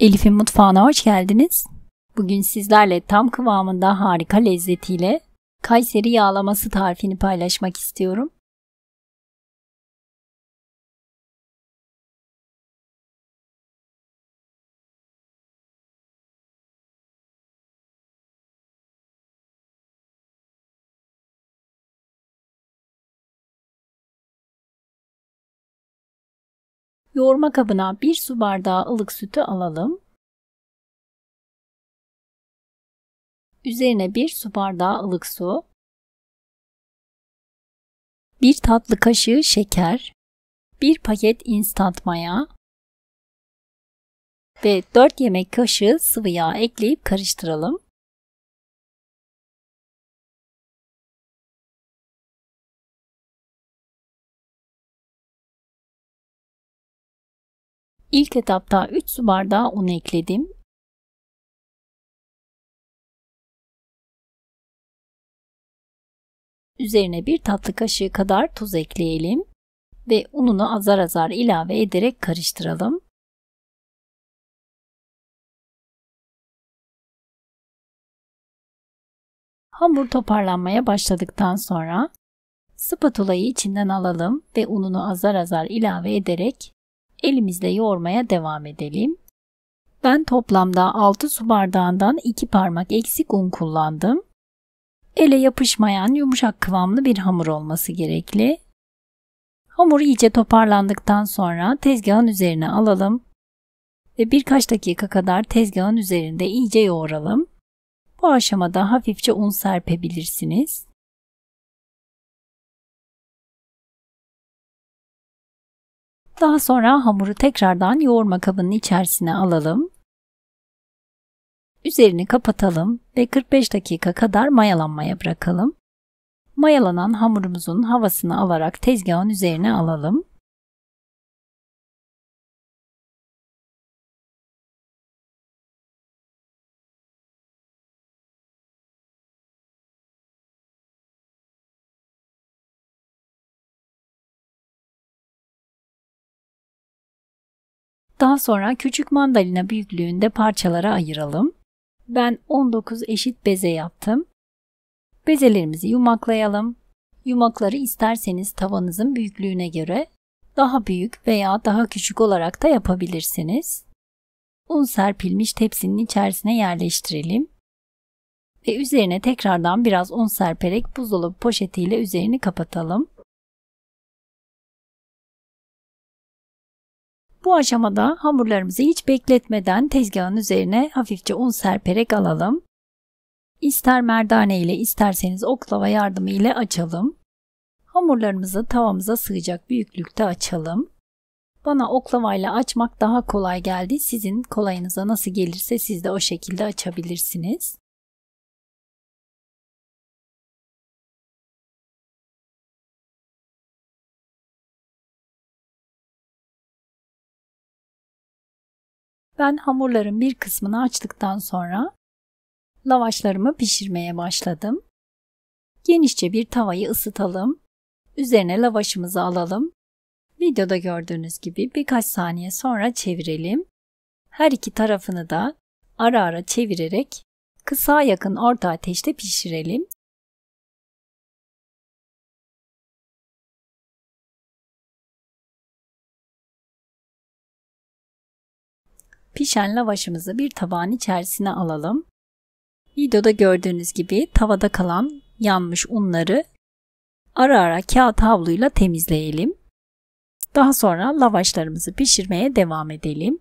Elif'in mutfağına hoş geldiniz. Bugün sizlerle tam kıvamında harika lezzetiyle Kayseri yağlaması tarifini paylaşmak istiyorum. Yoğurma kabına 1 su bardağı ılık sütü alalım. Üzerine 1 su bardağı ılık su, 1 tatlı kaşığı şeker, 1 paket instant maya ve 4 yemek kaşığı sıvı yağ ekleyip karıştıralım. İlk etapta 3 su bardağı un ekledim. Üzerine 1 tatlı kaşığı kadar tuz ekleyelim ve ununu azar azar ilave ederek karıştıralım. Hamur toparlanmaya başladıktan sonra spatulayı içinden alalım ve ununu azar azar ilave ederek elimizle yoğurmaya devam edelim. Ben toplamda 6 su bardağından 2 parmak eksik un kullandım. Ele yapışmayan yumuşak kıvamlı bir hamur olması gerekli. Hamur iyice toparlandıktan sonra tezgahın üzerine alalım ve birkaç dakika kadar tezgahın üzerinde iyice yoğuralım. Bu aşamada hafifçe un serpebilirsiniz. Daha sonra hamuru tekrardan yoğurma kabının içerisine alalım. Üzerini kapatalım ve 45 dakika kadar mayalanmaya bırakalım. Mayalanan hamurumuzun havasını alarak tezgahın üzerine alalım. Daha sonra küçük mandalina büyüklüğünde parçalara ayıralım. Ben 19 eşit beze yaptım. Bezelerimizi yumaklayalım. Yumakları isterseniz tavanızın büyüklüğüne göre daha büyük veya daha küçük olarak da yapabilirsiniz. Un serpilmiş tepsinin içerisine yerleştirelim. Ve üzerine tekrardan biraz un serperek buzdolabı poşetiyle üzerini kapatalım. Bu aşamada hamurlarımızı hiç bekletmeden tezgahın üzerine hafifçe un serperek alalım. İster merdane ile isterseniz oklava yardımı ile açalım. Hamurlarımızı tavamıza sığacak büyüklükte açalım. Bana oklavayla açmak daha kolay geldi. Sizin kolayınıza nasıl gelirse siz de o şekilde açabilirsiniz. Ben hamurların bir kısmını açtıktan sonra lavaşlarımı pişirmeye başladım. Genişçe bir tavayı ısıtalım. Üzerine lavaşımızı alalım. Videoda gördüğünüz gibi birkaç saniye sonra çevirelim. Her iki tarafını da ara ara çevirerek kısa yakın orta ateşte pişirelim. Pişen lavaşımızı bir tabağın içerisine alalım. Videoda gördüğünüz gibi tavada kalan yanmış unları ara ara kağıt havluyla temizleyelim. Daha sonra lavaşlarımızı pişirmeye devam edelim.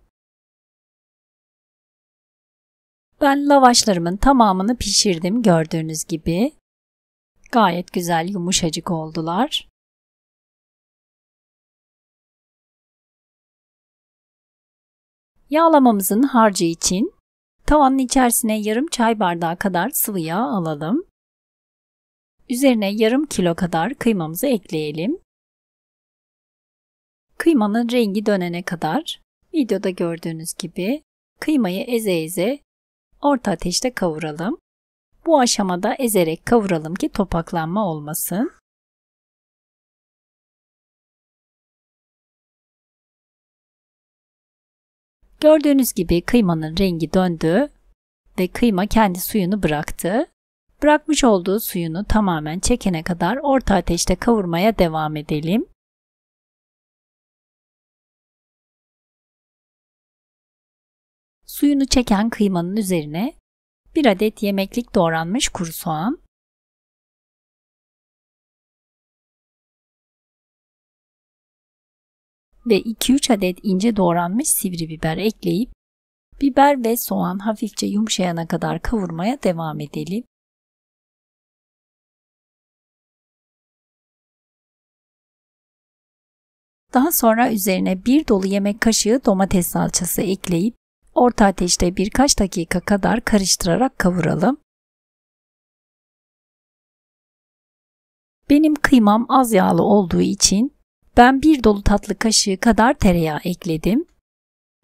Ben lavaşlarımın tamamını pişirdim gördüğünüz gibi. Gayet güzel yumuşacık oldular. Yağlamamızın harcı için tavanın içerisine yarım çay bardağı kadar sıvı yağ alalım. Üzerine yarım kilo kadar kıymamızı ekleyelim. Kıymanın rengi dönene kadar videoda gördüğünüz gibi kıymayı eze eze orta ateşte kavuralım. Bu aşamada ezerek kavuralım ki topaklanma olmasın. Gördüğünüz gibi kıymanın rengi döndü ve kıyma kendi suyunu bıraktı. Bırakmış olduğu suyunu tamamen çekene kadar orta ateşte kavurmaya devam edelim. Suyunu çeken kıymanın üzerine 1 adet yemeklik doğranmış kuru soğan, ve 2-3 adet ince doğranmış sivri biber ekleyip biber ve soğan hafifçe yumuşayana kadar kavurmaya devam edelim. Daha sonra üzerine 1 dolu yemek kaşığı domates salçası ekleyip orta ateşte birkaç dakika kadar karıştırarak kavuralım. Benim kıymam az yağlı olduğu için ben 1 dolu tatlı kaşığı kadar tereyağı ekledim.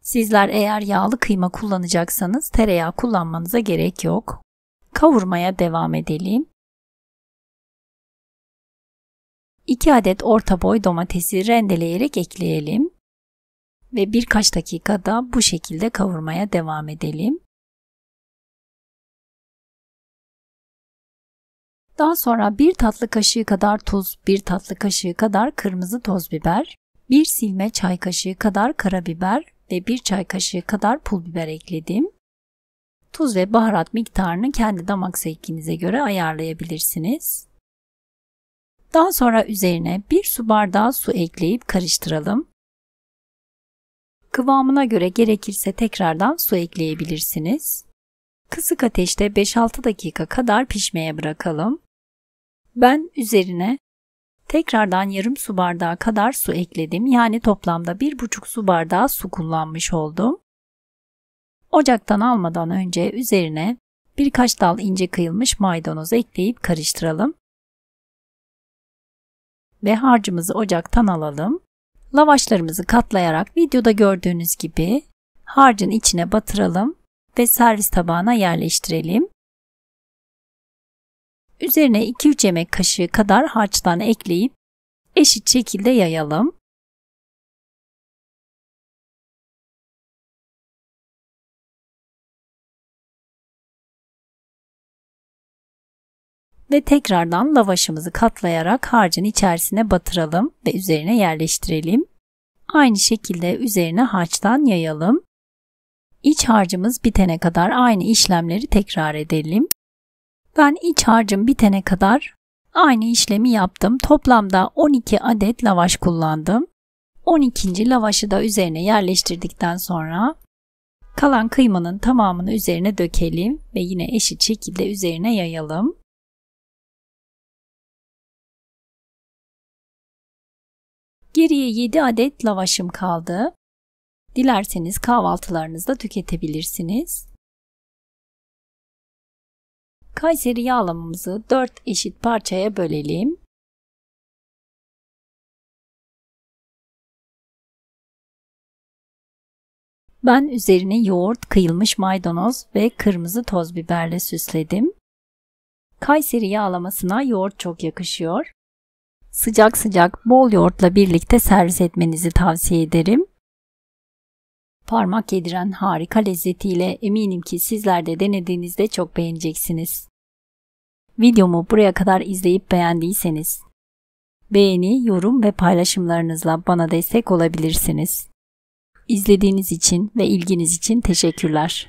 Sizler eğer yağlı kıyma kullanacaksanız tereyağı kullanmanıza gerek yok. Kavurmaya devam edelim. 2 adet orta boy domatesi rendeleyerek ekleyelim. Ve birkaç dakikada bu şekilde kavurmaya devam edelim. Daha sonra 1 tatlı kaşığı kadar tuz, 1 tatlı kaşığı kadar kırmızı toz biber, 1 silme çay kaşığı kadar karabiber ve 1 çay kaşığı kadar pul biber ekledim. Tuz ve baharat miktarını kendi damak zevkinize göre ayarlayabilirsiniz. Daha sonra üzerine 1 su bardağı su ekleyip karıştıralım. Kıvamına göre gerekirse tekrardan su ekleyebilirsiniz. Kısık ateşte 5-6 dakika kadar pişmeye bırakalım. Ben üzerine tekrardan yarım su bardağı kadar su ekledim. Yani toplamda 1,5 su bardağı su kullanmış oldum. Ocaktan almadan önce üzerine birkaç dal ince kıyılmış maydanoz ekleyip karıştıralım. Ve harcımızı ocaktan alalım. Lavaşlarımızı katlayarak videoda gördüğünüz gibi harcın içine batıralım ve servis tabağına yerleştirelim. Üzerine 2-3 yemek kaşığı kadar harçtan ekleyip eşit şekilde yayalım. Ve tekrardan lavaşımızı katlayarak harcın içerisine batıralım ve üzerine yerleştirelim. Aynı şekilde üzerine harçtan yayalım. İç harcımız bitene kadar aynı işlemleri tekrar edelim. Ben iç harcım bitene kadar aynı işlemi yaptım. Toplamda 12 adet lavaş kullandım. 12. lavaşı da üzerine yerleştirdikten sonra kalan kıymanın tamamını üzerine dökelim ve yine eşit şekilde üzerine yayalım. Geriye 7 adet lavaşım kaldı. Dilerseniz kahvaltılarınızda tüketebilirsiniz. Kayseri yağlamamızı 4 eşit parçaya bölelim. Ben üzerine yoğurt, kıyılmış maydanoz ve kırmızı toz biberle süsledim. Kayseri yağlamasına yoğurt çok yakışıyor. Sıcak sıcak bol yoğurtla birlikte servis etmenizi tavsiye ederim. Parmak yediren harika lezzetiyle eminim ki sizler de denediğinizde çok beğeneceksiniz. Videomu buraya kadar izleyip beğendiyseniz beğeni, yorum ve paylaşımlarınızla bana destek olabilirsiniz. İzlediğiniz için ve ilginiz için teşekkürler.